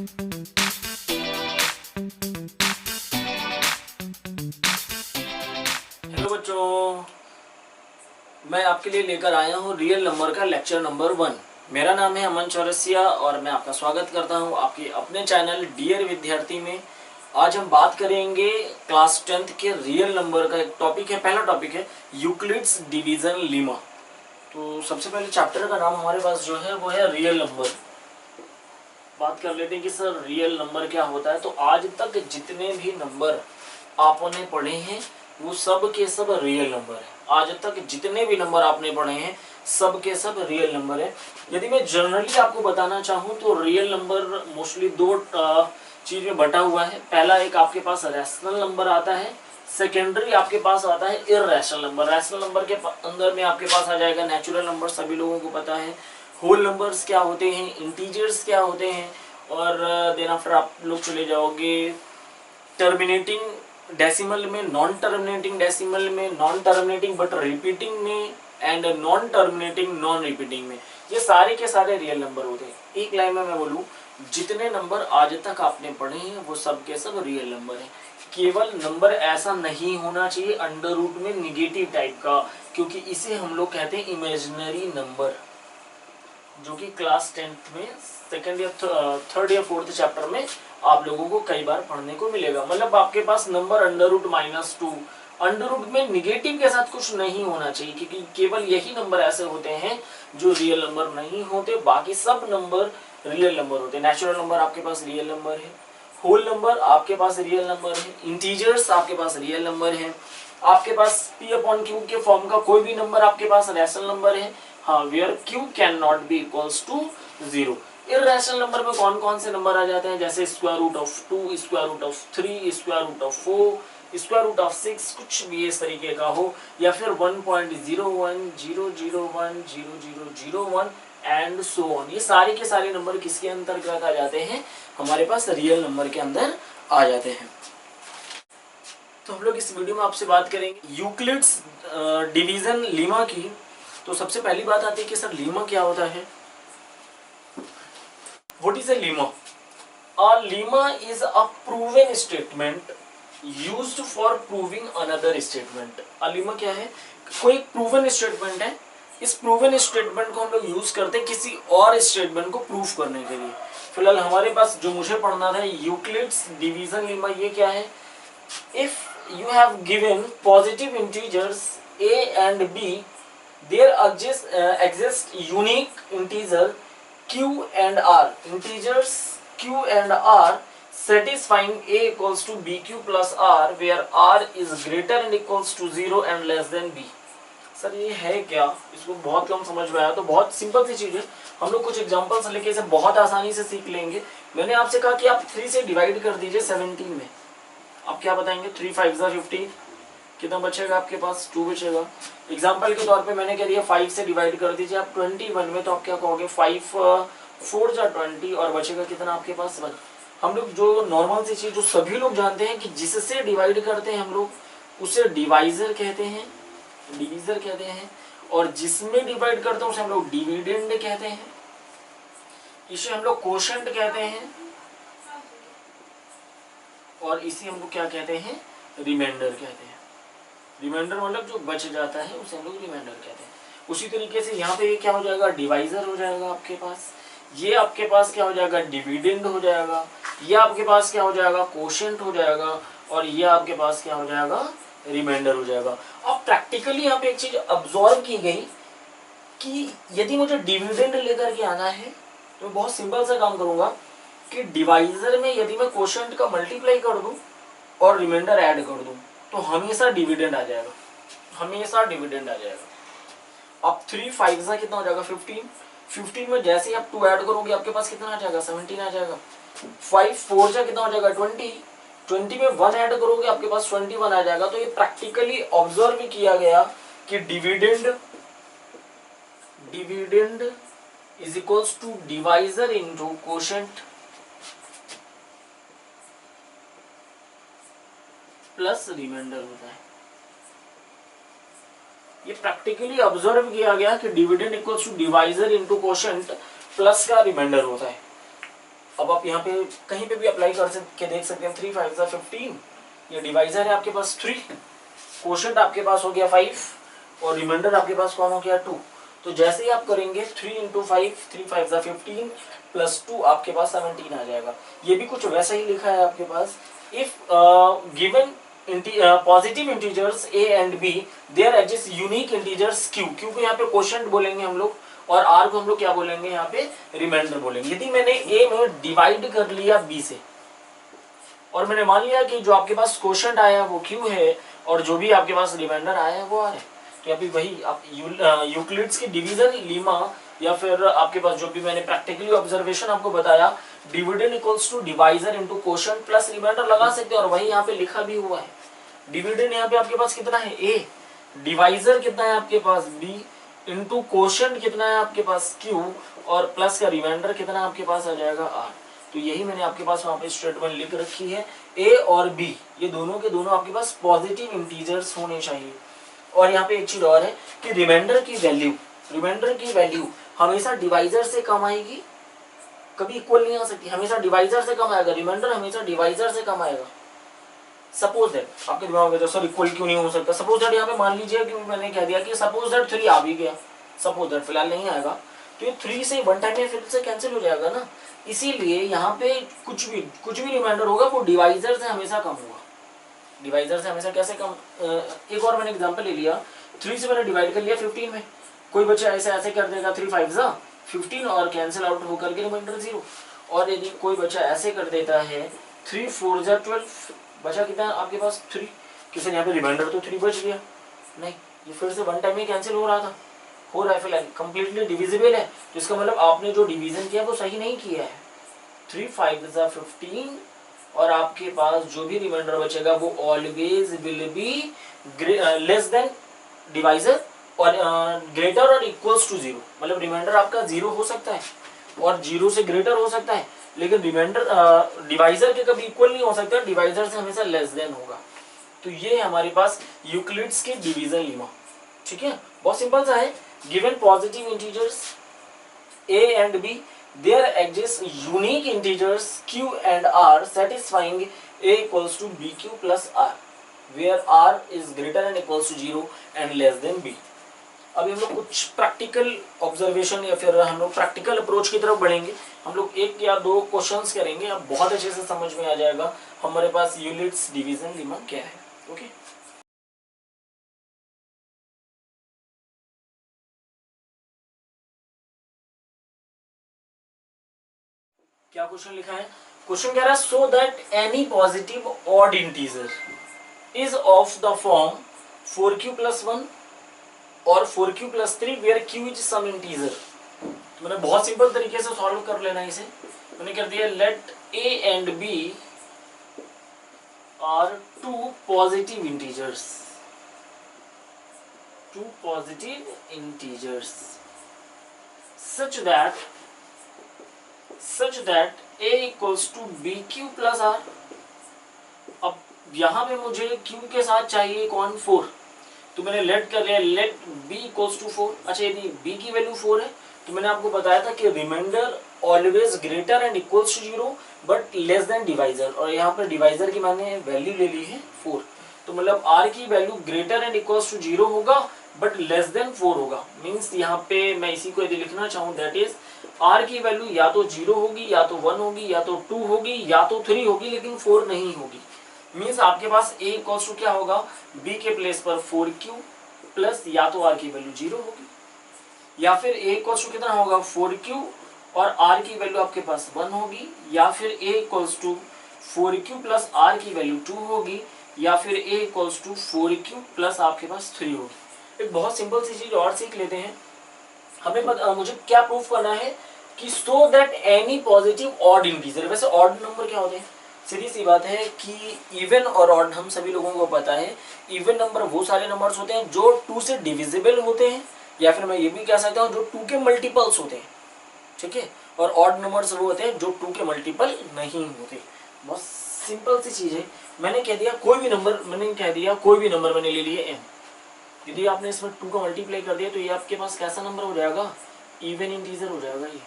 Hello बच्चों, मैं आपके लिए लेकर आया हूँ रियल नंबर का लेक्चर नंबर 1। मेरा नाम है अमन चौरसिया और मैं आपका स्वागत करता हूँ आपके अपने चैनल डियर विद्यार्थी में। आज हम बात करेंगे क्लास 10th के रियल नंबर का। एक टॉपिक है, पहला टॉपिक है यूक्लिड्स डिवीजन लीमा। तो सबसे पहले चैप्टर का नाम हमारे पास जो है वो है रियल नंबर। बात कर लेते हैं कि सर रियल नंबर क्या होता है। तो आज तक जितने भी नंबर आपने पढ़े हैं वो सब के सब रियल नंबर है। आज तक जितने भी नंबर आपने पढ़े हैं सब के सब रियल नंबर है। यदि मैं जनरली आपको बताना चाहूँ तो रियल नंबर मोस्टली दो चीज में बटा हुआ है। पहला एक आपके पास रैशनल नंबर आता है, सेकेंडरी आपके पास आता है इररेशनल नंबर। रैशनल नंबर के अंदर में आपके पास आ जाएगा नेचुरल नंबर, सभी लोगों को पता है। होल नंबर्स क्या होते हैं, इंटीजर्स क्या होते हैं, और देन आफ्टर आप लोग चले जाओगे टर्मिनेटिंग डेसिमल में, नॉन टर्मिनेटिंग डेसिमल में, नॉन टर्मिनेटिंग बट रिपीटिंग में, and non terminating non repeating में। ये सारे के सारे रियल नंबर होते हैं। एक लाइन में मैं बोलूँ, जितने नंबर आज तक आपने पढ़े हैं वो सब के सब रियल नंबर हैं। केवल नंबर ऐसा नहीं होना चाहिए अंडर रूट में निगेटिव टाइप का, क्योंकि इसे हम लोग कहते हैं इमेजिनरी नंबर, जो कि क्लास 10th में सेकंड या थर्ड या फोर्थ चैप्टर में आप लोगों को कई बार पढ़ने को मिलेगा। मतलब आपके पास number under root -2, under root में निगेटिव के साथ कुछ नहीं होना चाहिए, क्योंकि केवल यही नंबर ऐसे होते हैं जो रियल नंबर नहीं होते, बाकी सब नंबर रियल नंबर होते हैं। नेचुरल नंबर आपके पास रियल नंबर है, होल नंबर आपके पास रियल नंबर है, इंटीजर्स आपके पास रियल नंबर है, आपके पास p/q के फॉर्म का कोई भी नंबर आपके पास रैशनल नंबर है। हाँ, where q can not be equals to 0। Irrational number में कौन कौन से नंबर आ जाते हैं, जैसे square root of 2, square root of 3, square root of 4, square root of 6, कुछ भी इस तरीके का हो, या फिर 1.01, 001, 0001 एंड सो ऑन। ये सारे के सारे नंबर किसके अंतर्गत आ जाते हैं, हमारे पास रियल नंबर के अंदर आ जाते हैं। तो हम लोग इस वीडियो में आपसे बात करेंगे यूक्लिड्स डिवीजन लीमा की। तो सबसे पहली बात आती है कि सर लीमा क्या होता है। What is a Lima? A Lima is a proven statement used for proving another statement. A Lima क्या है? कोई प्रूवन स्टेटमेंट है, इस प्रूवन स्टेटमेंट को हम लोग यूज करते हैं किसी और स्टेटमेंट को प्रूव करने के लिए। फिलहाल हमारे पास जो मुझे पढ़ना था यूक्लिड्स डिवीजन लीमा, ये क्या है? If you have given positive integers a and b, there exist unique integer q and r. Integers q and r satisfying a equals to bq plus r, where r is greater and equals to 0 and less than b. Sir ये है क्या? इसको बहुत कम समझ में आया। तो बहुत सिंपल सी चीज है, हम लोग कुछ एग्जांपल्स लेके इसे बहुत आसानी से सीख लेंगे। मैंने आपसे कहा कि आप 3 से डिवाइड कर दीजिए 17 में। आप क्या बताएंगे? 3 5 50, कितना बचेगा आपके पास? 2 बचेगा। एग्जाम्पल के तौर पे मैंने कह दिया 5 से डिवाइड कर दीजिए आप 21 में, तो आप क्या कहोगे? 5 4 जा 20 और बचेगा कितना आपके पास? 1। हम लोग जो नॉर्मल सी चीज जो सभी लोग जानते हैं कि जिससे डिवाइड करते हैं हम लोग उसे डिवाइजर कहते हैं, डिवीजर कहते हैं, और जिसमें डिवाइड करते हैं उसे हम लोग डिविडेंड कहते हैं, इसे हम लोग कोशेंट कहते हैं, और इसी हम लोग क्या कहते हैं? रिमाइंडर कहते हैं। रिमाइंडर मतलब जो बच जाता है उसे हम लोग रिमाइंडर कहते हैं। उसी तरीके से यहाँ पे ये क्या हो जाएगा? डिवाइजर हो जाएगा आपके पास। ये आपके पास क्या हो जाएगा? डिविडेंड हो जाएगा। ये आपके पास क्या हो जाएगा? कोशेंट हो जाएगा। और ये आपके पास क्या हो जाएगा? रिमाइंडर हो जाएगा। अब प्रैक्टिकली यहाँ पे एक चीज ऑब्जर्व की गई कि यदि मुझे डिविडेंड लेकर के आना है तो बहुत सिंपल सा काम करूंगा कि डिवाइजर में यदि मैं कोशेंट का मल्टीप्लाई कर दूं और रिमाइंडर ऐड कर दूं तो हमेशा डिविडेंड आ जाएगा, हमेशा डिविडेंड आ जाएगा। अब 3 5 से कितना हो जाएगा? 15। 15 में जैसे ही आप 2 ऐड करोगे आपके पास कितना आ जाएगा? 17 आ जाएगा। 5 4 से कितना हो जाएगा? 20। 20 में 1 ऐड करोगे आपके पास 21 आ जाएगा। तो ये प्रैक्टिकली ऑब्जर्व किया गया कि dividend is equals to divisor into quotient plus remainder होता है। ये प्रैक्टिकली ऑब्जर्व किया गया कि dividend equals to divisor into quotient plus का रिमाइंडर होता है। अब अब आप यहाँ पे कहीं पे भी अप्लाई कर के देख सकते हैं। 3 5 15, ये डिवाइजर है आपके पास 3, कोशेंट आपके पास हो गया 5 और रिमाइंडर आपके पास कौन हो गया 2। तो जैसे ही आप करेंगे 3 × 5, 3 5 15 प्लस 2 आपके पास 17 आ जाएगा। ये भी कुछ वैसा ही लिखा है आपके पास। If given positive integers a and b there exist unique integers q, q को यहाँ पे कोशेंट बोलेंगे हम लोग और r को हम लोग क्या बोलेंगे यहाँ पे रिमाइंडर बोलेंगे। यदि मैंने a में डिवाइड कर लिया b से और मैंने मान लिया कि जो आपके पास कोशेंट आया वो q है और जो भी आपके पास रिमाइंडर आया है वो r है, तो अभी वही आप यूक्लिड्स की डिवीजन लीमा या फिर आपके पास जो भी मैंने प्रैक्टिकली ऑब्जर्वेशन आपको बताया, dividend equals to divisor into quotient plus remainder लगा सकते हैं और वही यहाँ पे लिखा भी हुआ है। डिविडेंड यहाँ पे आपके पास कितना है a, डिवाइजर कितना है आपके पास b, इनटू कोशेंट कितना है आपके पास q और प्लस का रिमाइंडर कितना आपके पास आ जाएगा r। तो यही मैंने आपके पास वहाँ पे स्टेटमेंट लिख रखी है। a और b ये दोनों के दोनों आपके पास पॉजिटिव इंटीजर्स होने चाहिए। और यहाँ पे एक चीज और है कि रिमाइंडर की वैल्यू हमेशा डिवाइजर से कम आएगी, कभी इक्वल नहीं आ सकती, हमेशा डिवाइजर से कम आएगा। रिमाइंडर हमेशा डिवाइजर से कम आएगा। सपोज दैट आपके दिमाग में सर इक्वल क्यों नहीं हो सकता, सपोज दैट यहाँ पे मान लीजिए कि मैंने कह दिया कि सपोज दैट 3 आ भी गया, सपोज दैट फिलहाल नहीं आएगा, तो ये 3 से वन टाइम में फिर से कैंसिल हो जाएगा ना। इसीलिए यहाँ पे कुछ भी रिमाइंडर होगा वो डिवाइजर से हमेशा कम होगा। डिवाइजर से हमेशा कैसे कम, एक और मैंने एग्जांपल ले लिया, 3 से मैंने डिवाइड कर लिया 15 में, कोई बच्चा ऐसे कर देगा 3 5 15 और कैंसिल आउट होकर के रिमाइंडर 0। और यदि कोई बच्चा ऐसे कर देता है 3 4 12, बचा कितना आपके पास 3, किसी ने यहाँ पे रिमाइंडर तो 3 बच गया, नहीं ये फिर से वन टाइम में कैंसिल हो रहा है फिलहाल कंप्लीटली डिविजिबल है। तो इसका मतलब आपने जो डिवीजन किया वो सही नहीं किया है। 3 5 15 और आपके पास जो भी रिमाइंडर बचेगा वो always will be less than divisor और ग्रेटर और इक्वल्स टू 0। मतलब रिमाइंडर आपका 0 हो सकता है और 0 से ग्रेटर हो सकता है, लेकिन रिमाइंडर डिवाइजर के कभी इक्वल नहीं हो सकता, डिवाइजर से हमेशा लेस देन होगा। तो ये हमारे पास यूक्लिड्स के डिवीजन लीमा, ठीक है, बहुत सिंपल सा है। Given positive integers a and b, there exist unique integers q and r satisfying a equals to bq plus r, where r is greater and equals to 0 and less than b। अभी हम लोग कुछ practical observation या फिर हम लोग practical approach की तरफ बढ़ेंगे। हम लोग 1 या 2 क्वेश्चंस करेंगे, अब बहुत अच्छे से समझ में आ जाएगा हमारे पास यूनिट्स डिवीजन लीमा क्या है। ओके, क्या क्वेश्चन लिखा है? क्वेश्चन कह रहा है so that any positive odd integer is of the form 4q + 1 और 4q + 3 where q is some integer. तो मैंने बहुत सिंपल तरीके से सॉल्व कर लेना इसे। मैंने कर दिया let a and b are 2 positive integers, 2 positive integers such that a equals to bq plus r। अब यहाँ पे मुझे q के साथ चाहिए कौन 4, तो मैंने लेट कर लिया लेट b equals to 4। अच्छा यदि b की वैल्यू 4 है तो मैंने आपको बताया था कि remainder always greater and equals to 0 but less than divisor, और यहाँ पर डिवाइजर की मैंने वैल्यू ले ली है 4, तो मतलब r की value greater and equals to 0 होगा बट लेस देन 4 होगा। मीन्स यहाँ पे मैं इसी को यदि लिखना चाहूँ दैट इज r की वैल्यू या तो 0 होगी या तो 1 होगी या तो 2 होगी या तो 3 होगी, लेकिन 4 नहीं होगी। मीन्स आपके पास a इक्वल्स टू क्या होगा, b के प्लेस पर 4q प्लस या तो r की वैल्यू 0 होगी या फिर a इक्वल्स टू कितना होगा 4q और r की वैल्यू आपके पास 1 होगी, या फिर a equals to 4q plus r की वैल्यू 2 होगी, या फिर a equals to 4q plus आपके पास 3 होगी। एक बहुत सिंपल सी चीज और सीख लेते हैं। हमें मुझे क्या प्रूफ करना है कि सो that any positive odd integer. वैसे ऑड नंबर क्या होते हैं, सीधी सी बात है कि इवन और ऑड हम सभी लोगों को पता है। इवन नंबर वो सारे नंबर्स होते हैं जो 2 से डिविजिबल होते हैं, या फिर मैं ये भी कह सकता हूँ जो 2 के मल्टीपल्स होते हैं, ठीक है। और ऑड नंबर्स वो होते हैं जो 2 के मल्टीपल नहीं होते। बहुत सिंपल सी चीज है। मैंने कह दिया कोई भी नंबर मैंने ले लिया m, यदि आपने इसमें 2 का मल्टीप्लाई कर दिया तो ये आपके पास कैसा नंबर हो जाएगा, इवन इंटीजर हो जाएगा। ये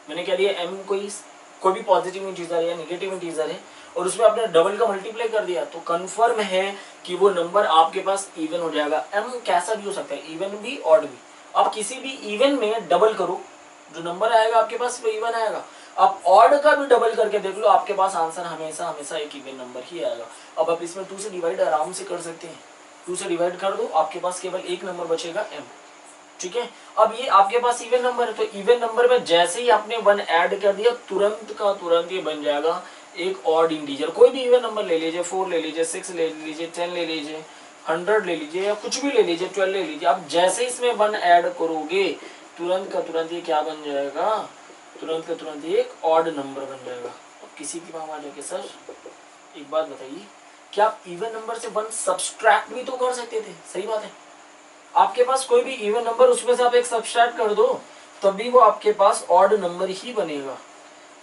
मैंने कह दिया m कोई कोई भी पॉजिटिव इंटीजर है या नेगेटिव इंटीजर है और उसमें आपने डबल का मल्टीप्लाई कर दिया तो कंफर्म है कि वो नंबर आपके पास इवन हो जाएगा। m कैसा भी हो सकता है, इवन भी ऑड भी। आप किसी भी इवन में डबल करो, जो नंबर आएगा आपके पास वो इवन आएगा। आप ऑड का भी डबल करके देख लो, आपके पास आंसर हमेशा हमेशा एक इवन नंबर ही आएगा। अब आप इसमें 2 से डिवाइड आराम से कर सकते हैं, 2 से डिवाइड कर दो, आपके पास केवल एक नंबर बचेगा m। ठीक है, अब ये आपके पास इवन नंबर है तो इवन नंबर में जैसे ही आपने 1 ऐड कर दिया तुरंत का तुरंत ये बन जाएगा एक ऑड इंटीजर। कोई भी इवन नंबर ले लीजिए, 4 ले लीजिए, 6 ले लीजिए, 10 ले लीजिए, 100 ले लीजिए या कुछ भी ले लीजिए, 12 ले लीजिए। आप जैसे इसमें 1 ऐड करोगे तुरंत का तुरंत ये क्या बन जाएगा, तुरंत का तुरंत ये एक ऑड नंबर बन जाएगा। अब किसी की बात आ जाके सर एक बात बताइए, क्या आप इवन नंबर से 1 सब्सट्रैक्ट भी तो कर सकते थे? सही बात है, आपके पास कोई भी इवन नंबर उसमें से आप एक सब्सट्रैक्ट कर दो तभी वो आपके पास ऑड नंबर ही बनेगा।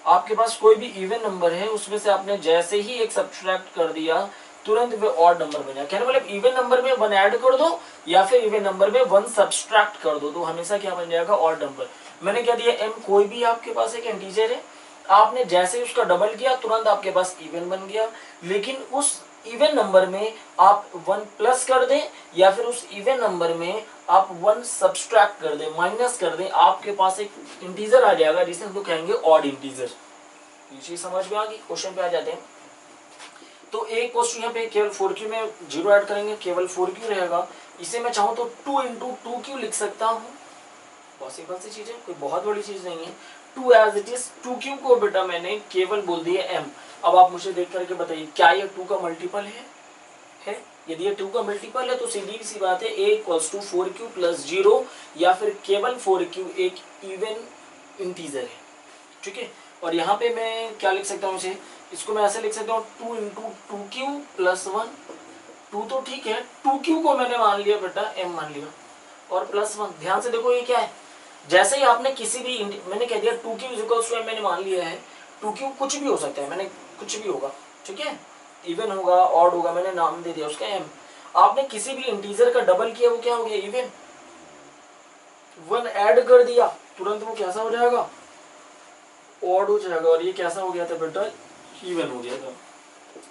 आपके पास कोई भी इवन नंबर है उसमें से आपने जैसे ही एक सब्सट्रैक्ट कर दिया तुरंत वो ऑड नंबर बन जाएगा। कहने मतलब इवन नंबर में 1 ऐड कर दो या फिर इवन नंबर में 1 सब्सट्रैक्ट कर दो तो हमेशा क्या बन जाएगा, ऑड नंबर। मैंने क्या दिया, m कोई भी आपके पास एक इंटीजर है, आपने जैसे ही उसका डबल किया तुरंत आपके पास इवन बन गया। लेकिन उस इवन नंबर में आप 1 प्लस कर दें या फिर उस इवन नंबर में आप 1 सब्सट्रैक्ट कर दें, माइनस कर दें, आपके पास एक इंटीजर आ जाएगा जिसे हम लोग कहेंगे ऑड इंटीजर। ये चीज समझ में आ गई? क्वेश्चन पे आ जाते हैं। तो एक क्वेश्चन यहाँ पे केवल 4q में 0 ऐड करेंगे, केवल 4q रहेगा। इसे मैं चाहूँ तो 2 × 2q लिख सकता हूँ, पॉसिबल सी चीज है, कोई बहुत बड़ी चीज नहीं है। 2 एज इट इज, 2q को बेटा मैंने केवल बोल दिया m। अब आप मुझे देख करके बताइए क्या ये 2 का मल्टीपल है? यदि ये 2 का मल्टीपल है तो सीधी सी बात है a = 4q + 0 या फिर केवल 4q एक इवन इंटीजर है। ठीक है, और यहाँ पे मैं क्या लिख सकता हूँ, इसे इसको मैं ऐसे लिख सकता हूँ 2 × 2q + 1। 2 तो ठीक है, 2q को मैंने मान लिया बेटा m मान लिया और +1। ध्यान से देखो ये क्या है, जैसे ही आपने किसी भी मैंने कह दिया 2q = m मैंने मान लिया है। 2q कुछ भी हो सकता है, मैंने कुछ भी होगा, ठीक है, इवन होगा, ऑड होगा, मैंने नाम दे दिया उसका m। आपने किसी भी इंटीजर का डबल किया वो क्या हो गया, इवन। 1 ऐड कर दिया तुरंत वो कैसा हो जाएगा, ऑड हो जाएगा। और ये कैसा हो गया था बेटा, इवन हो गया था।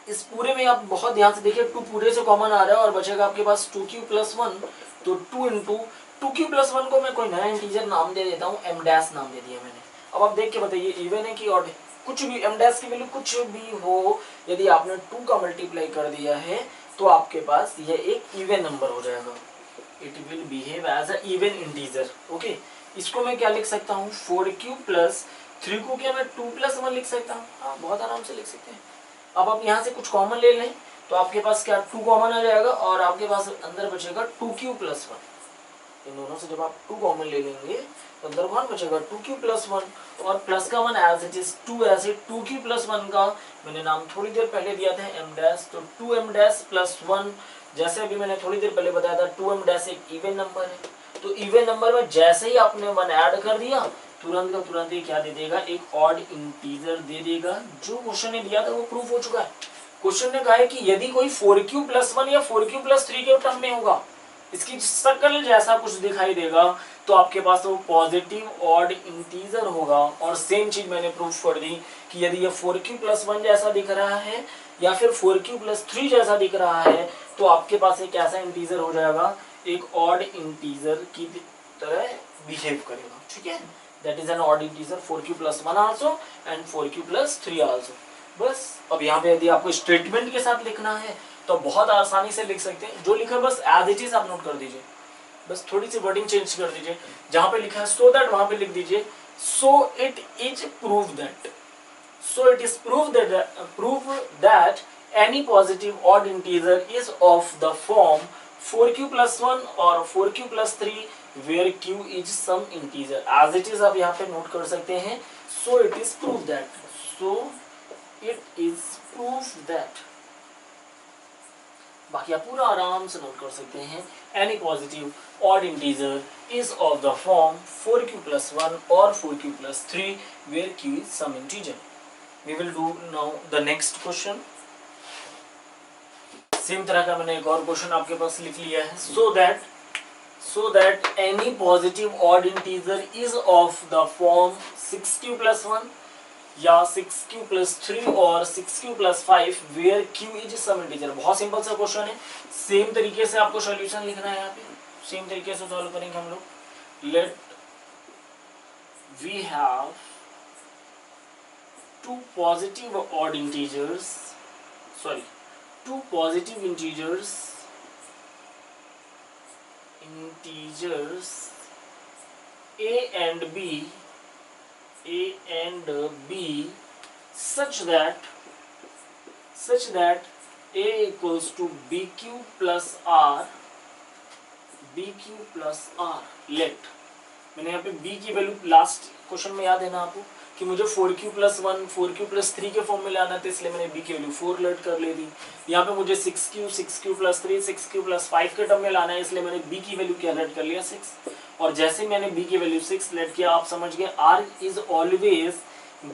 इस पूरे में आप बहुत ध्यान से देखिए, 2 पूरे से कॉमन आ रहा है और बचेगा आपके पास 2q + 1। तो 2 × 2q + 1 को मैं कोई नया इंटीजर नाम दे देता हूँ, m' नाम दे दिया मैंने। अब आप देख के बताइए इवन है कि ऑड है, कुछ भी m' की वैल्यू कुछ भी हो, यदि आपने 2 का मल्टीप्लाई कर दिया है तो आपके पास यह एक इवन नंबर हो जाएगा। It will behave as a even integer. Okay, इसको मैं क्या लिख सकता हूँ, 4q + 3 को क्या मैं 2 + 1 लिख सकता हूँ? हाँ, बहुत आराम से लिख सकते हैं। अब आप यहाँ से कुछ कॉमन ले लें तो आपके पास क्या 2 कॉमन आ जाएगा और आपके पास अंदर बचेगा 2q + 1। इन दोनों से जब आप 2 कॉमन ले लेंगे तो अंदर कौन बचेगा, 2q + 1 और प्लस का 1 एज इट इज 2। ऐसे 2q + 1 का मैंने नाम थोड़ी देर पहले दिया था m', तो 2m' + 1। जैसे अभी मैंने थोड़ी देर पहले बताया था 2m' एक इवन नंबर है, तो इवन नंबर में जैसे ही आपने 1 ऐड कर दिया तुरंत का तुरंत ही क्या दे देगा, एक ऑड इंटीजर दे देगा। जो क्वेश्चन ने दिया था वो प्रूफ हो चुका है। क्वेश्चन ने कहा है कि यदि कोई 4q + 1 या 4q + 3 के टर्म में होगा, इसकी शक्ल जैसा कुछ दिखाई देगा तो आपके पास वो पॉजिटिव ऑड इंटीजर होगा। और सेम चीज मैंने प्रूफ कर दी कि यदि ये 4q + 1 जैसा दिख रहा है या फिर 4q + 3 जैसा दिख रहा है तो आपके पास एक ऐसा इंटीजर हो जाएगा, एक ऑड इंटीजर की तरह बिहेव करेगा। ठीक है, that is an odd integer 4q + 1 also and 4q + 3 also. बस अब यहाँ पे यदि आपको स्टेटमेंट के साथ लिखना है तो बहुत आसानी से लिख सकते हैं। जो लिखा है बस एज इट इज आप नोट कर दीजिए, बस थोड़ी सी वर्डिंग चेंज कर दीजिए। जहां पे लिखा है सो दैट वहां पे लिख दीजिए so it is prove that. So it is prove that any positive odd integer is of the form 4q + 1 और 4q + 3 where q is some integer। as it is आप यहाँ पे नोट कर सकते हैं, so it is proof that, so it is proof that। बाकी आप पूरा आराम से नोट कर सकते हैं, any positive odd integer is of the form 4q + 1 और 4q + 3 where q is some integer। We will do now the next question। Same तरह का मैंने एक और क्वेश्चन आपके पास लिख लिया है, so that any positive odd integer is of the form 6q + 1 या 6q प्लस 3 और 6q plus 5 where q is some integer. बहुत सिंपल सा क्वेश्चन है, सेम तरीके से आपको सॉल्यूशन लिखना है। यहाँ पे सेम तरीके से सॉल्व करेंगे हम लोग। Let we have two positive odd integers, sorry, two positive integers a and b such that a equals to bq plus r, let मैंने यहाँ पे b की वैल्यू लास्ट क्वेश्चन में याद है ना आपको कि मुझे 4q प्लस 1 4q प्लस 3 के फॉर्म में लाना था, इसलिए मैंने b की वैल्यू 4 लेट कर ले दी। यहाँ पे मुझे 6q प्लस 3 6q प्लस 5 के टर्म में लाना है, इसलिए मैंने b की वैल्यू क्या लेट कर लिया 6। और जैसे मैंने b की वैल्यू 6 लेट किया, आप समझ गए r is always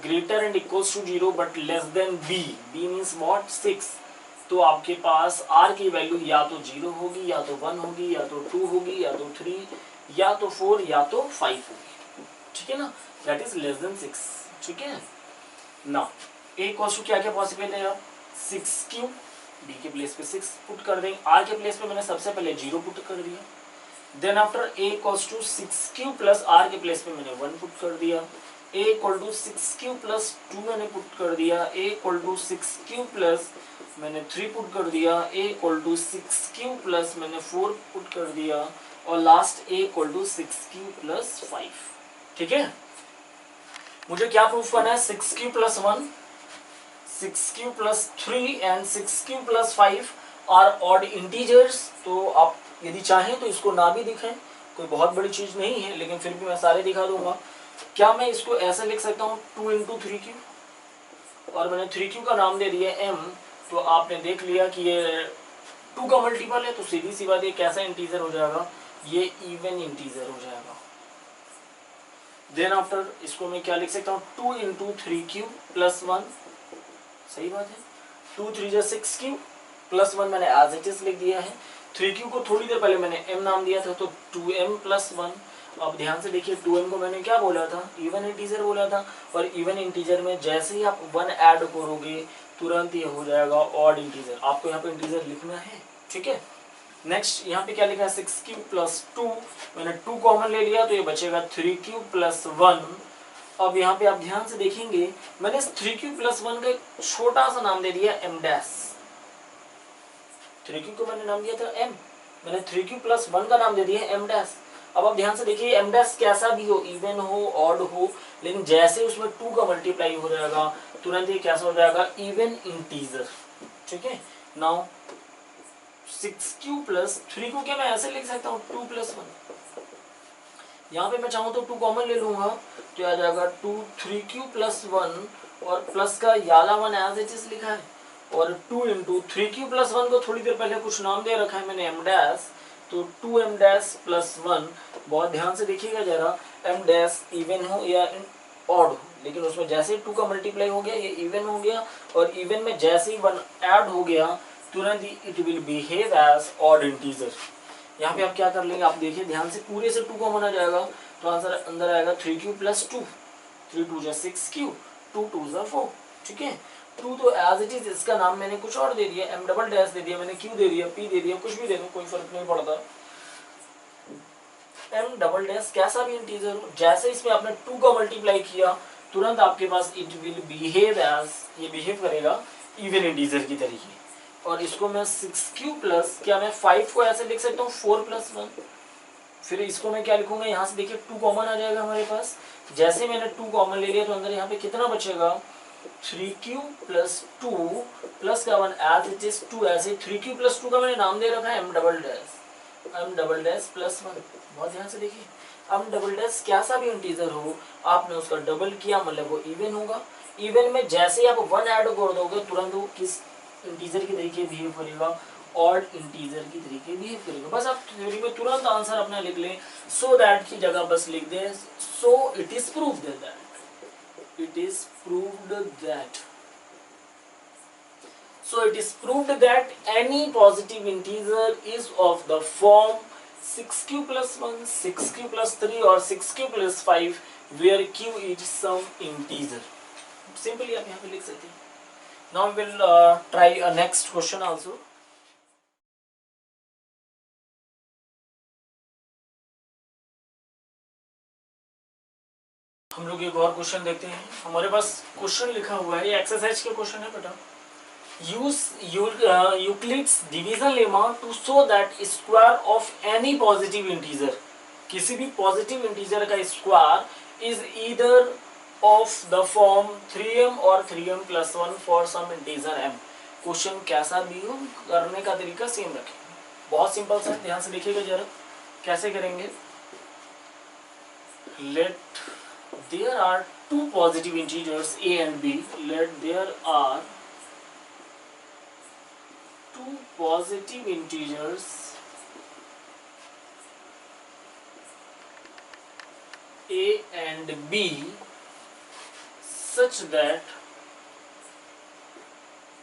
greater and equals to 0 but less than b means what 6। तो आपके पास r की वैल्यू या तो 0 होगी, या तो 1 होगी, या तो 2 होगी, या तो 3, या तो 4, या तो 5 होगी। ठीक है ना, दैट इज लेस देन 6। ठीक है ना, ए इक्वल्स टू क्या क्या पॉसिबल है अब 6q, b के प्लेस पे 6 पुट कर देंगे, r के प्लेस पे मैंने सबसे पहले 0 पुट कर दिया। Then after a equals to 6q plus r के प्लेस पे मैंने 1 पुट कर दिया। a equal to 6q plus 2 मैंने पुट कर दिया। a equal to 6q plus मैंने 3 पुट कर दिया। a equal to 6q plus मैंने 4 पुट कर दिया। और last a equal to 6q plus 5। ठीक है, मुझे क्या प्रूफ करना है 6q plus 1, 6q plus 3 and 6q plus 5 are odd integers. तो आप यदि चाहें तो इसको ना भी दिखें, कोई बहुत बड़ी चीज नहीं है, लेकिन फिर भी मैं सारे दिखा दूंगा। क्या मैं इसको ऐसे लिख सकता हूँ 2 इंटू 3q और मैंने 3q का नाम दे दिया m, तो आपने देख लिया कि ये 2 का मल्टीपल है, तो सीधी सी बात ये कैसा इंटीजर हो जाएगा, ये इवन इंटीजर हो जाएगा। देन आफ्टर इसको मैं क्या लिख सकता हूँ 2 इंटू 3q प्लस 1, सही बात है, 2 3 जा 6q प्लस 1 मैंने एज इट इज लिख दिया है। 3q को थोड़ी देर पहले मैंने m नाम दिया था, तो 2m प्लस 1। अब ध्यान से देखिए 2m को मैंने क्या बोला था, इवन इंटीजर बोला था, और इवन इंटीजर में जैसे ही आप 1 ऐड करोगे तुरंत ये हो जाएगा ऑड इंटीजर। आपको यहाँ पे इंटीजर लिखना है। ठीक है, नेक्स्ट यहाँ पे क्या लिखा है 6q प्लस 2, मैंने 2 कॉमन ले लिया तो ये बचेगा 3q प्लस 1। अब यहाँ पे आप ध्यान से देखेंगे मैंने इस 3q प्लस 1 का एक छोटा सा नाम दे दिया m डैश। 3q को मैंने नाम दिया था m, मैंने 3q प्लस 1 का नाम दे दिया m डैश। अब आप ध्यान से देखिए m डैश कैसा भी हो, इवन हो ऑड हो, लेकिन जैसे उसमें 2 का मल्टीप्लाई हो जाएगा तुरंत ये कैसा हो जाएगा इवन इंटीजर। ठीक है, नाउ 6q प्लस 3 को क्या मैं ऐसे लिख सकता हूँ 2 प्लस 1। यहाँ पे मैं चाहूँ तो 2 कॉमन ले लूंगा तो आ जाएगा 2 3q प्लस 1 और प्लस का याला 1 एज इट इज लिखा है, और 2 इंटू 3q प्लस 1 को थोड़ी देर पहले कुछ नाम दे रखा है मैंने m डैश, तो 2m डैश प्लस 1। बहुत ध्यान से देखिएगा जरा, m डैश इवन हो या ऑड हो, लेकिन उसमें जैसे 2 का मल्टीप्लाई हो गया ये इवन हो गया, और इवन में जैसे ही 1 ऐड हो गया तुरंत ही it will behave as odd integer. यहाँ पे आप क्या कर लेंगे, आप देखिए ध्यान से, पूरे से 2 कॉमन आ जाएगा तो आंसर अंदर आएगा 3q प्लस 2, 3 2 जा 6q, 2 2 जा 4। ठीक है, 2 तो एज इट इज, इसका नाम मैंने कुछ और दे दिया, m डबल डैश दे दिया मैंने, q दे दिया, p दे दिया, कुछ भी दे दो कोई फर्क नहीं पड़ता। m डबल डैश कैसा भी इंटीजर हो, जैसे इसमें आपने 2 का मल्टीप्लाई किया तुरंत आपके पास इट विल बिहेव एज, ये बिहेव करेगा इवन इंटीजर की तरीके। और इसको मैं 6q प्लस, क्या मैं 5 को ऐसे लिख सकता हूँ 4 प्लस 1। फिर इसको मैं क्या लिखूंगा, यहाँ से देखिए 2 कॉमन आ जाएगा हमारे पास, जैसे मैंने 2 कॉमन ले लिया तो अंदर यहाँ पे कितना बचेगा 3q प्लस 2 प्लस का 1 एज इट इज 2, ऐसे 3q प्लस 2 का मैंने नाम दे रखा है m डबल डैश प्लस 1। बहुत ध्यान से देखिए, m डबल डैश कैसा भी इंटीजर हो आपने उसका डबल किया मतलब वो इवन होगा। इवन में जैसे ही आप 1 ऐड कर दोगे तुरंत वो किस इंटीजर की तरीके बिहेव करेगा, ऑड इंटीजर की तरीके बिहेव करेगा। बस आप थ्योरी में तुरंत आंसर अपना लिख लें, सो दैट की जगह बस लिख दें so it is proved that, it is proved that, so it is proved that any positive integer is of the form 6q plus 1, 6q plus 3 or 6q plus 5 where q is some integer। Simply आप यहाँ पे लिख सकते हैं। Now we will try a next question also. हम लोग एक और क्वेश्चन देखते हैं। हमारे पास क्वेश्चन लिखा हुआ है, ये एक्सरसाइज के क्वेश्चन है बेटा। Use Euclid's division lemma to show that square of any positive integer, किसी भी पॉजिटिव इंटीजर का square is either of the form 3m और 3m+1 for some integer m। Question कैसा भी हो, करने का तरीका सेम रखें। बहुत सिंपल सा, ध्यान से देखिएगा जरा कैसे करेंगे। Let there are two positive integers a and b. Let there are two positive integers a and b such that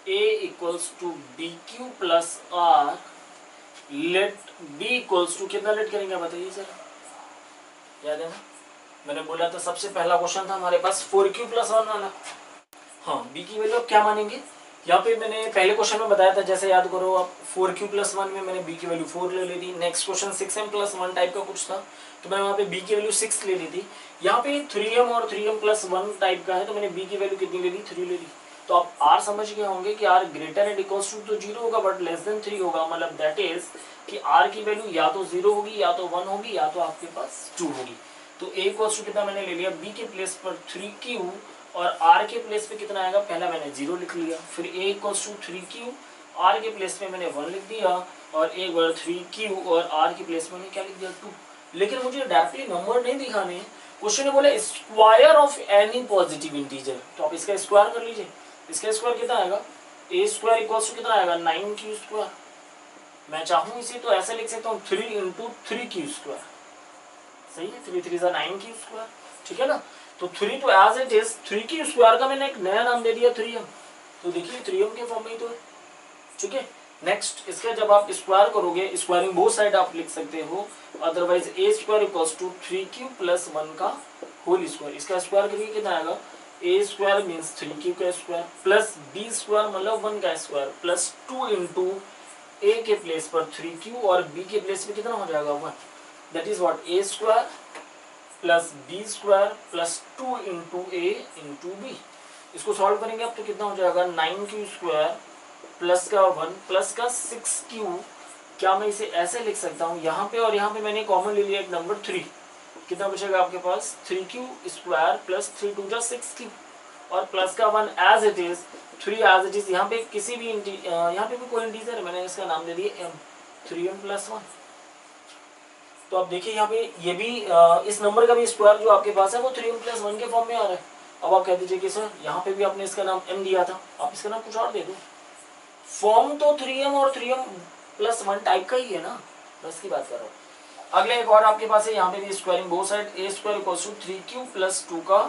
a equals to bq plus r. Let b equals to, कितना late करेंगे बताइए sir, याद है ना? मैंने बोला था सबसे पहला क्वेश्चन था हमारे पास 4q+1 वाला। हाँ, b की वैल्यू आप क्या मानेंगे, यहाँ पे मैंने पहले क्वेश्चन में बताया था, जैसे याद करो आप 4q+1 में मैंने b की वैल्यू 4 ले ली थी। नेक्स्ट क्वेश्चन 6m+1 टाइप का कुछ था, तो मैंने वहाँ पे b की वैल्यू 6 ले ली थी। यहाँ पे 3m और 3m+1 टाइप का है, तो मैंने b की वैल्यू कितनी ले ली, 3 ले ली। तो आप r समझ गए होंगे कि r greater and equals to तो 0 होगा बट लेस देन 3 होगा, मतलब दैट इज कि r की वैल्यू या तो 0 होगी, या तो 1 होगी, या तो आपके पास 2 होगी। तो a इक्वल्स टू कितना मैंने ले लिया, b के प्लेस पर 3q और r के प्लेस पे कितना आएगा, पहला मैंने 0 लिख लिया। फिर a equals to 3q, r के प्लेस पे मैंने 1 लिख दिया, और एक बार 3q और r के प्लेस में मैंने क्या लिख दिया, 2। लेकिन मुझे डायरेक्टली नंबर नहीं दिखाने, क्वेश्चन ने बोला square of any positive integer, तो आप इसका स्क्वायर कर लीजिए। इसका स्क्वायर कितना आएगा, a स्क्वायर इक्वल्स टू कितना आएगा, 9q²। मैं चाहूँ इसे तो ऐसे लिख सकता हूँ 3 × 3q², सही है, 3 3 9q², ठीक है ना। तो 3 तो एज इट इज 3q² का मैंने एक नया नाम दे दिया 3m, तो देखिए 3m के फॉर्म में ही तो है, ठीक है। नेक्स्ट इसका जब आप स्क्वायर करोगे, स्क्वायरिंग बोथ साइड आप लिख सकते हो, otherwise a² equals to 3q+1 का होल स्क्वायर। इसका स्क्वायर करिए कितना आएगा, a² मीन्स 3q का स्क्वायर प्लस b² मतलब 1 का स्क्वायर प्लस 2 इंटू a के प्लेस पर 3q और b के प्लेस पे कितना हो जाएगा 1, that is what a² plus b² plus 2 into a into b। इसको सॉल्व करेंगे आप तो कितना हो जाएगा, 9q² प्लस का 1 प्लस का 6q। क्या मैं इसे ऐसे लिख सकता हूँ, यहाँ पे और यहाँ पे मैंने कॉमन ले लिया एक नंबर 3, कितना बचेगा आपके पास, 3q² प्लस 3 2 6q और प्लस का 1 as it is 3 as it is. यहाँ पे किसी भी यहाँ पे भी कोई इंटीजर है, मैंने इसका नाम दे दिया m, 3m+1। तो आप देखिए यहाँ पे ये भी इस नंबर का भी स्क्वायर जो आपके पास है वो 3m+1 के फॉर्म में आ रहा है। अब आप कह दीजिए कि सर यहाँ पे भी आपने इसका नाम m दिया था, आप इसका नाम कुछ और दे दो, फॉर्म तो 3m और 3m+1 टाइप का ही है ना, बस की बात कर रहा हूँ। अगले एक और आपके पास है, यहाँ पे भी squaring both side, a² equals to 3q plus 2 का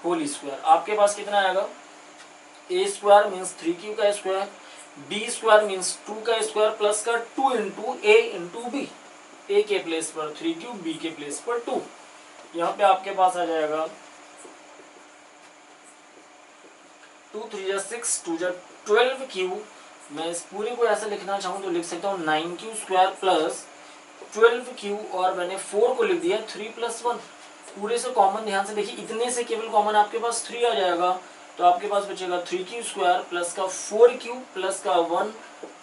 होल स्क्वायर। आपके पास कितना आएगा, a² मीन्स 3q का स्क्वायर, b² मीन्स 2 का स्क्वायर प्लस का 2 into a into b, a के प्लेस पर 3q, b के प्लेस पर 2। यहाँ पे आपके पास आ जाएगा 2 3 6 2 12q। मैं इस पूरे को ऐसे लिखना चाहूँ तो लिख सकता हूँ 9q² प्लस 12q और मैंने 4 को लिख दिया 3+1। पूरे से कॉमन ध्यान से देखिए, इतने से केवल कॉमन आपके पास 3 आ जाएगा, तो आपके पास बचेगा 3q² प्लस का 4q प्लस का 1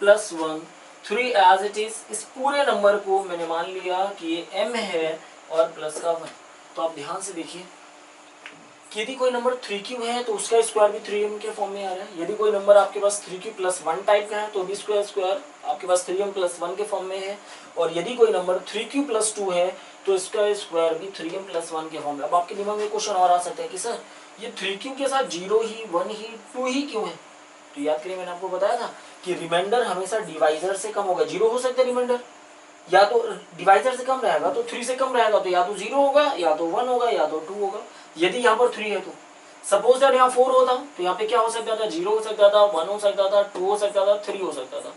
प्लस 1 3 एज इट इज। इस पूरे नंबर को मैंने मान लिया कि ये m है और प्लस का 1। तो आप ध्यान से देखिए, यदि कोई नंबर 3q है तो उसका स्क्वायर भी 3m के फॉर्म में आ रहा है। यदि कोई नंबर आपके पास 3q+1 टाइप का है तो भी स्क्वायर आपके पास 3m+1 के फॉर्म में है। और यदि कोई नंबर 3q+2 है तो इसका स्क्वायर भी 3m+1 के फॉर्म में। अब आपके दिमाग में क्वेश्चन और आ सकता है कि सर ये 3q के साथ 0 ही 1 ही 2 ही क्यों है। तो याद करिए, मैंने आपको बताया था कि रिमाइंडर हमेशा डिवाइजर से कम होगा। 0 हो सकता है रिमाइंडर, या तो डिवाइजर से कम रहेगा तो 3 से कम रहेगा, तो या तो 0 होगा, या तो 1 होगा, या तो 2 होगा। यदि यहाँ पर 3 है तो सपोज दैट यहाँ 4 होता तो यहाँ पे क्या हो सकता था, 0 हो सकता था, 1 हो सकता था, 2 हो सकता था, 3 हो सकता था।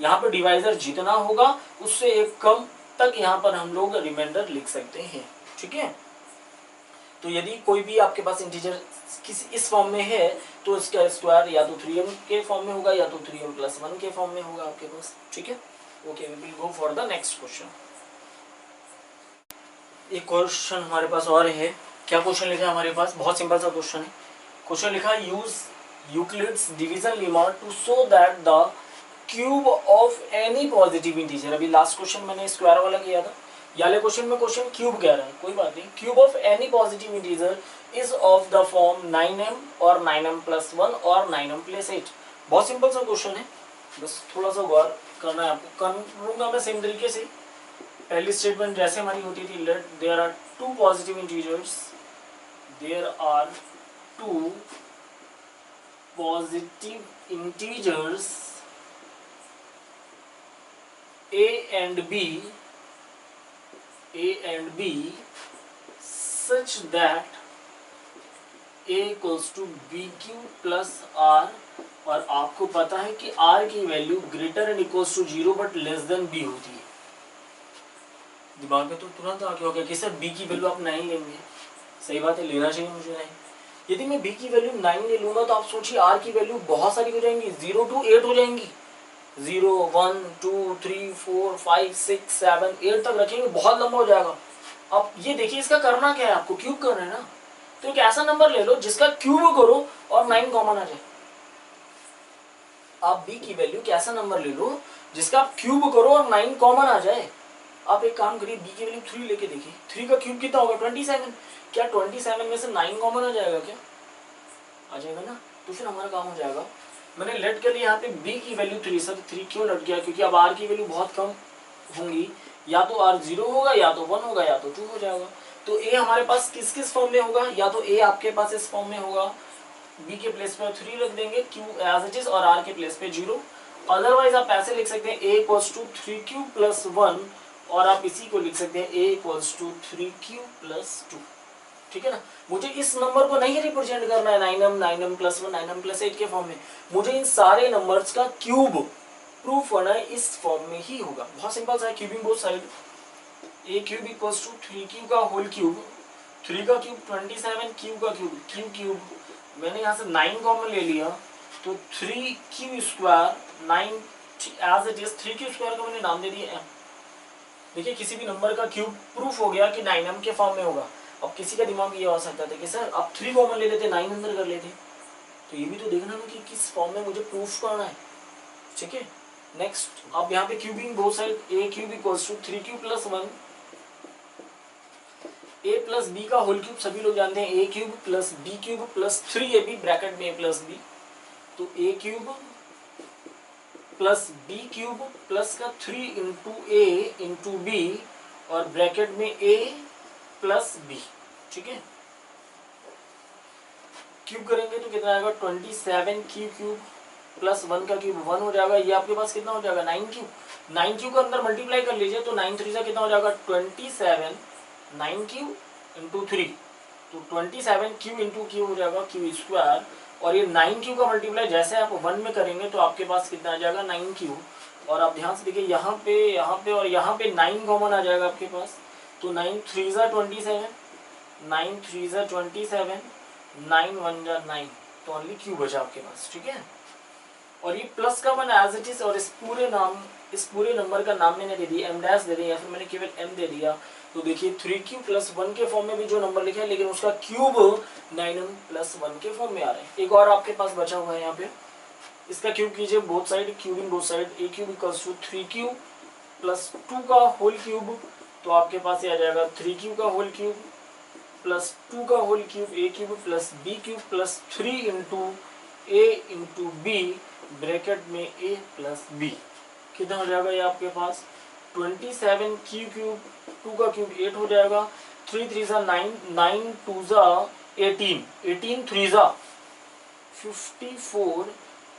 यहाँ पर डिवाइजर जितना होगा उससे एक कम तक यहाँ पर हम लोग रिमाइंडर लिख सकते हैं, ठीक है। तो यदि कोई भी आपके पास इंटीजर किसी इस फॉर्म में है तो इसका स्क्वायर या तो 3m के फॉर्म में होगा या तो 3m+1 के फॉर्म में होगा आपके पास, ठीक है। Okay, we will go for the next question. एक क्वेश्चन हमारे पास और है। क्या क्वेश्चन लिखा है हमारे पास? बहुत सिंपल सा क्वेश्चन है। क्वेश्चन लिखा है use Euclid's division lemma to show that the cube of any positive integer. अभी लास्ट क्वेश्चन मैंने स्क्वायर वाला किया था, वाले क्वेश्चन में क्वेश्चन क्यूब कह रहा है, कोई बात नहीं। Cube of any positive integer is of the form 9m और 9m+1 और 9m+8। बहुत सिंपल सा क्वेश्चन है, बस थोड़ा सा गौर करना है आपको। करूँगा मैं सेम तरीके से। पहली स्टेटमेंट जैसे हमारी होती थी, let there are two positive integers, there are two positive integers a and b such that a equals to bq plus r, और आपको पता है कि r की value greater and equals to 0 but less than b होती है। दिमाग में तो तुरंत आ गया कि सर b की वैल्यू आप 9 लेंगे, सही बात है, लेना चाहिए मुझे 9। यदि मैं b की वैल्यू 9 ले लूंगा तो आप सोचिए r की वैल्यू बहुत सारी हो जाएंगी, 0 to 8 हो जाएंगी। 0 1 2 3 4 5 6 7 8 तक रखेंगे, बहुत लंबा हो जाएगा। अब ये देखिए इसका करना क्या है, आपको क्यूब करना है ना। तो एक ऐसा नंबर ले लो जिसका क्यूब करो और 9 कॉमन आ जाए। आप b की वैल्यू कैसा नंबर ले लो जिसका आप क्यूब करो और 9 कॉमन आ जाए। आप एक काम करिए, b की वैल्यू 3 लेके देखिए, 3 का क्यूब कितना होगा? 27। क्या 27 में से 9 कॉमन आ जाएगा? क्या आ जाएगा ना, तो फिर हमारा काम हो जाएगा। मैंने लेट के लिए यहाँ पे b की वैल्यू 3, सर 3 क्यों लट गया? क्योंकि अब r की वैल्यू बहुत कम होंगी, या तो r 0 होगा या तो 1 होगा या तो 2 हो जाएगा। तो a हमारे पास किस किस फॉर्म में होगा? या तो a आपके पास इस फॉर्म में होगा, b के प्लेस पे 3 रख देंगे, q एज इट इज, और r के प्लेस पे 0। अदरवाइज आप ऐसे लिख सकते हैं a equals to 3q plus 1, और आप इसी को लिख सकते हैं a equals to 3q plus 2, ठीक है ना। मुझे इस नंबर को नहीं रिप्रेजेंट करना है 9m 9m+1 9m+8 के फॉर्म में, मुझे इन सारे नंबर्स का क्यूब प्रूफ होना है, इस फॉर्म में ही होगा। बहुत सिंपल सा है, cubing both side. a cube equals to 3q का होल क्यूब, 3 का क्यूब 27, q का क्यूब q क्यूब, मैंने यहाँ से 9 कॉमन ले लिया तो 3q square 9 as it is. 3q square का मैंने नाम दे दिया m। देखिए किसी भी नंबर का क्यूब प्रूफ हो गया कि 9m के फॉर्म में होगा। अब किसी का दिमाग ये आ सकता था कि सर आप 3 कॉमन ले लेते 9 अंदर कर लेते, तो ये भी तो देखना है कि किस फॉर्म में मुझे प्रूफ करना है, ठीक है। नेक्स्ट अब यहाँ पे cubing both side, a cube equals to 3q plus 1, a plus b का होल क्यूब सभी लोग जानते हैं, a cube plus b cube plus 3ab bracket में a प्लस b, तो a cube plus b cube plus का 3 into a into b और bracket में a प्लस b, ठीक है। क्यूब करेंगे तो कितना आएगा? 27 क्यूब प्लस 1 का क्यूब 1 हो जाएगा। ये आपके पास कितना हो जाएगा? 9 क्यूब। 9 क्यूब का अंदर मल्टीप्लाई कर लीजिए तो 9 3 कितना हो जाएगा? 27 9 क्यूब इंटू 3, तो 27 क्यूब इंटू क्यूब हो जाएगा क्यू स्क्वायर, और ये 9 क्यूब का मल्टीप्लाई जैसे आप 1 में करेंगे तो आपके पास कितना आ जाएगा? 9 क्यूब। और आप ध्यान से देखिए यहाँ पे और यहाँ पे 9 कॉमन आ जाएगा आपके पास, तो 9 3 27, 9 3 27, 9 1 9, तो ओनली क्यूब बचा आपके पास, ठीक है। और ये प्लस का वन एज इट इज, और इस पूरे नंबर का नाम मैंने दे दिया m डैश दे दिया, या फिर मैंने केवल m दे दिया। तो देखिए 3q प्लस 1 के फॉर्म में भी जो नंबर लिखा है, लेकिन उसका क्यूब 9m प्लस 1 के फॉर्म में आ रहा है। एक और आपके पास बचा हुआ है यहाँ पे, इसका क्यूब कीजिए both side, cubing both side, a cube equals to 3q plus 2 का होल क्यूब, तो आपके पास ये आ जाएगा 3q का होल क्यूब प्लस 2 का whole cube, a cube plus b cube plus 3 into a into b bracket में a plus b। कितना हो जाएगा ये आपके पास? 27 क्यूब, 2 का क्यूब 8 हो जाएगा, 3 3 9, 9 2 18, 18 3 54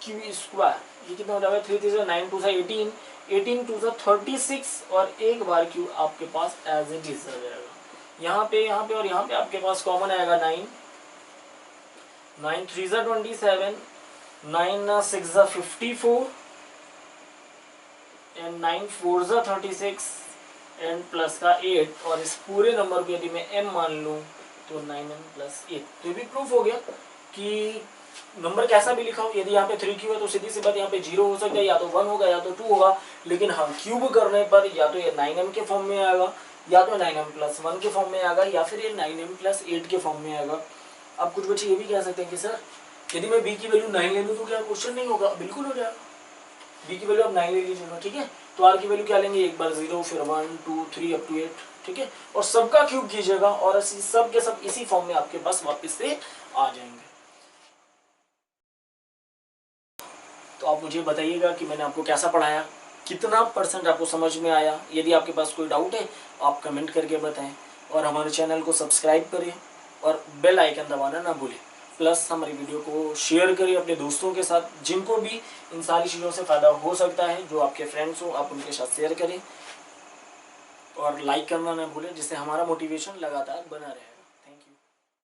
क्यू स्क्वायर। ये कितना हो जाएगा? 3 3 9 2 18, 18 2 36, और एक बार क्यूब आपके पास एज इट इज आ जाएगा। यहाँ पे और यहाँ पे आपके पास कॉमन आएगा 9, 9 3 27, 9 6 54, एंड 9 4 36, एंड प्लस का 8, और इस पूरे नंबर को यदि मैं m मान लूँ तो 9m+8, तो ये भी प्रूफ हो गया कि नंबर कैसा भी लिखा हो, यदि यहाँ पे 3 क्यूब है तो सीधी सी बात यहाँ पे 0 हो सकता है, या तो 1 होगा या तो 2 होगा, लेकिन हाँ क्यूब करने पर या तो ये 9m के फॉर्म में आएगा, या तो 9m+1 के फॉर्म में आएगा, या फिर ये 9m+8 के फॉर्म में आएगा। अब कुछ बच्चे ये भी कह सकते हैं कि सर यदि मैं b की वैल्यू 9 ले लूँ तो क्या क्वेश्चन नहीं होगा? बिल्कुल हो जाएगा, b की वैल्यू आप 9 ले लीजिएगा, ठीक है। तो r की वैल्यू क्या लेंगे, एक बार 0, फिर 1 2 3 अप टू 8, ठीक है, और सबका क्यूब कीजिएगा और सब के सब इसी फॉर्म में आपके पास वापस से आ जाएंगे। तो आप मुझे बताइएगा कि मैंने आपको कैसा पढ़ाया, कितना % आपको समझ में आया। यदि आपके पास कोई डाउट है आप कमेंट करके बताएं, और हमारे चैनल को सब्सक्राइब करें और बेल आइकन दबाना ना भूलें। प्लस हमारी वीडियो को शेयर करें अपने दोस्तों के साथ, जिनको भी इन सारी चीज़ों से फ़ायदा हो सकता है, जो आपके फ्रेंड्स हो आप उनके साथ शेयर करें, और लाइक करना ना भूलें, जिससे हमारा मोटिवेशन लगातार बना रहे।